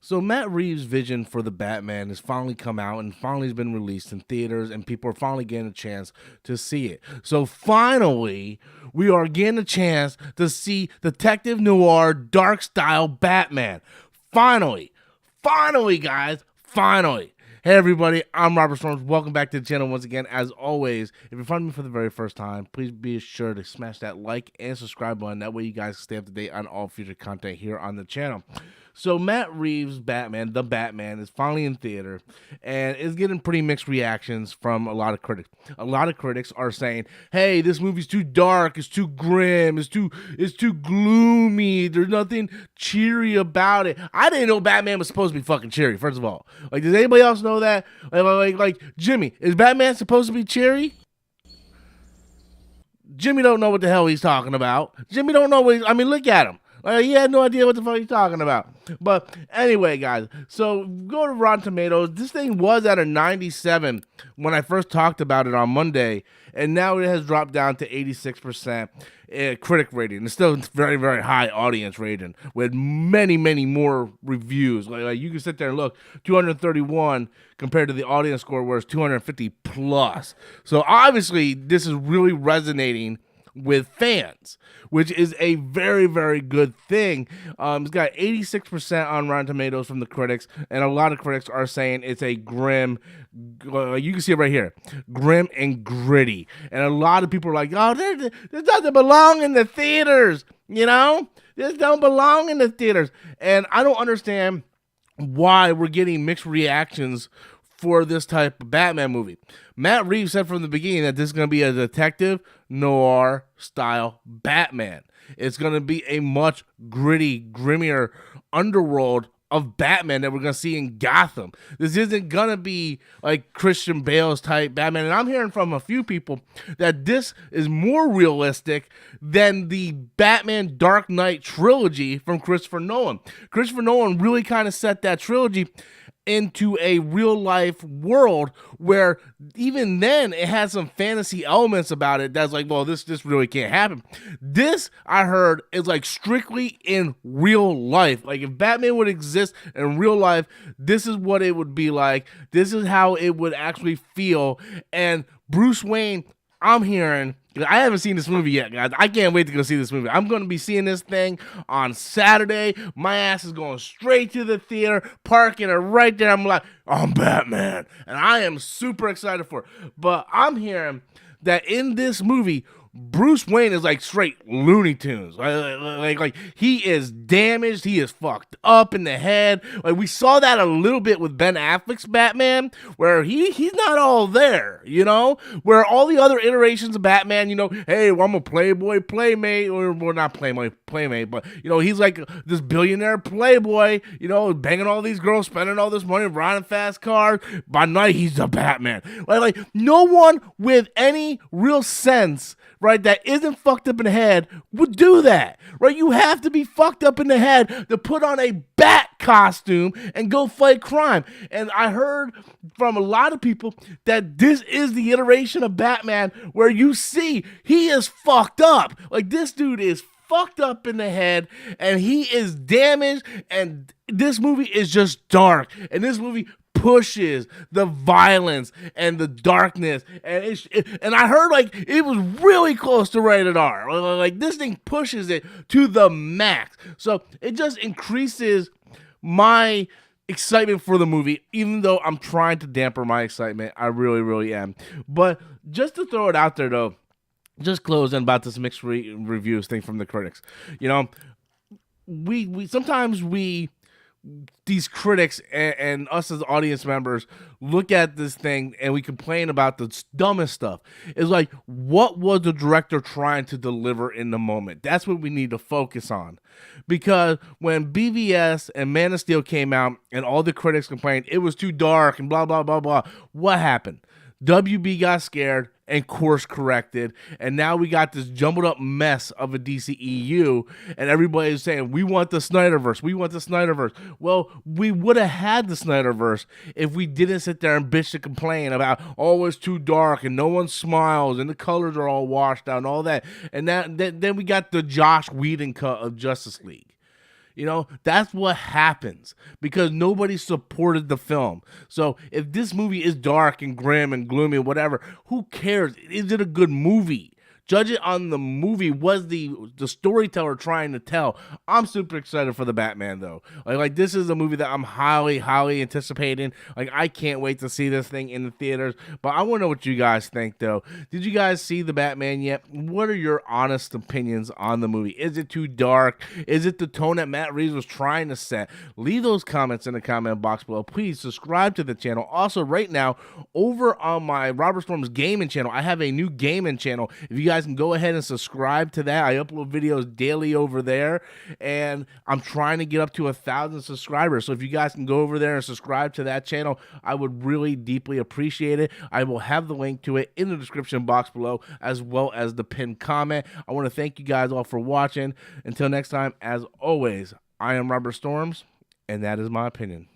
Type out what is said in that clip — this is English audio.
So Matt Reeves' vision for the Batman has finally come out and finally has been released in theaters, and people are finally getting a chance to see it. So finally, we are getting a chance to see Detective Noir dark style Batman. Finally, finally, guys, finally. Hey everybody, I'm Robert Storms. Welcome back to the channel once again. As always, if you're finding me for the very first time, please be sure to smash that like and subscribe button. That way you guys can stay up to date on all future content here on the channel. So Matt Reeves' Batman, the Batman, is finally in theater and is getting pretty mixed reactions from a lot of critics. A lot of critics are saying, "Hey, this movie's too dark, it's too grim, it's too gloomy. There's nothing cheery about it." I didn't know Batman was supposed to be fucking cheery. First of all, like, does anybody else know that? Like Jimmy, is Batman supposed to be cheery? Jimmy don't know what the hell he's talking about. Jimmy don't know I mean, look at him. He had no idea what the fuck he's talking about. But anyway, guys, so go to Rotten Tomatoes. This thing was at a 97 when I first talked about it on Monday, and now it has dropped down to 86% critic rating. It's still very, very high audience rating with many, many more reviews. Like you can sit there and look, 231 compared to the audience score where it's 250 plus. So obviously, this is really resonating with fans, which is a very, very good thing. It's got 86% on Rotten Tomatoes from the critics, and a lot of critics are saying it's a grim, you can see it right here, grim and gritty. And a lot of people are like, "Oh, this doesn't belong in the theaters, you know? This don't belong in the theaters." And I don't understand why we're getting mixed reactions for this type of Batman movie. Matt Reeves said from the beginning that this is going to be a detective noir style Batman. It's going to be a much gritty, grimmier underworld of Batman that we're going to see in Gotham. This isn't going to be like Christian Bale's type Batman. And I'm hearing from a few people that this is more realistic than the Batman Dark Knight trilogy from Christopher Nolan. Christopher Nolan really kind of set that trilogy into a real life world where even then it has some fantasy elements about it that's like, well, this really can't happen. This, I heard, is like strictly in real life. Like if Batman would exist in real life, this is what it would be like. This is how it would actually feel. And Bruce Wayne, I'm hearing, I haven't seen this movie yet, guys. I can't wait to go see this movie. I'm going to be seeing this thing on Saturday. My ass is going straight to the theater, parking it right there. I'm like, I'm Batman. And I am super excited for it. But I'm hearing that in this movie, Bruce Wayne is like straight Looney Tunes. Like he is damaged. He is fucked up in the head. Like we saw that a little bit with Ben Affleck's Batman, where he's not all there, you know? Where all the other iterations of Batman, you know, hey, well, I'm a playboy playmate, or well, not playboy playmate, but you know, he's like this billionaire playboy, you know, banging all these girls, spending all this money, riding fast cars. By night, he's the Batman. Like no one with any real sense, right, that isn't fucked up in the head would do that, right? You have to be fucked up in the head to put on a bat costume and go fight crime. And I heard from a lot of people that this is the iteration of Batman where you see he is fucked up. Like this dude is fucked up in the head and he is damaged, and this movie is just dark, and this movie pushes the violence and the darkness, and I heard like it was really close to rated R. Like this thing pushes it to the max, so it just increases my excitement for the movie. Even though I'm trying to dampen my excitement, I really, really am. But just to throw it out there, though, just closing about this mixed reviews thing from the critics. You know, we sometimes these critics and us as audience members look at this thing and we complain about the dumbest stuff. It's like, what was the director trying to deliver in the moment? That's what we need to focus on. Because when BVS and Man of Steel came out and all the critics complained it was too dark and blah, blah, blah, blah, what happened? WB got scared and course corrected, and now we got this jumbled up mess of a DCEU, and everybody is saying, we want the Snyderverse, we want the Snyderverse. Well, we would have had the Snyderverse if we didn't sit there and bitch and complain about, oh, it's too dark, and no one smiles, and the colors are all washed out, and all that. And then we got the Josh Whedon cut of Justice League. You know, that's what happens because nobody supported the film. So if this movie is dark and grim and gloomy, whatever, who cares? Is it a good movie? Judge it on the movie. Was the storyteller trying to tell? I'm super excited for the Batman though. Like this is a movie that I'm highly anticipating. Like I can't wait to see this thing in the theaters. But I want to know what you guys think though. Did you guys see the Batman yet? What are your honest opinions on the movie? Is it too dark? Is it the tone that Matt Reeves was trying to set? Leave those comments in the comment box below. Please subscribe to the channel. Also, right now over on my Robert Storms gaming channel, I have a new gaming channel. If you guys can go ahead and subscribe to that. I upload videos daily over there, and I'm trying to get up to 1,000 subscribers. So if you guys can go over there and subscribe to that channel, I would really deeply appreciate it. I will have the link to it in the description box below, as well as the pinned comment. I want to thank you guys all for watching. Until next time, as always, I am Robert Storms, and that is my opinion.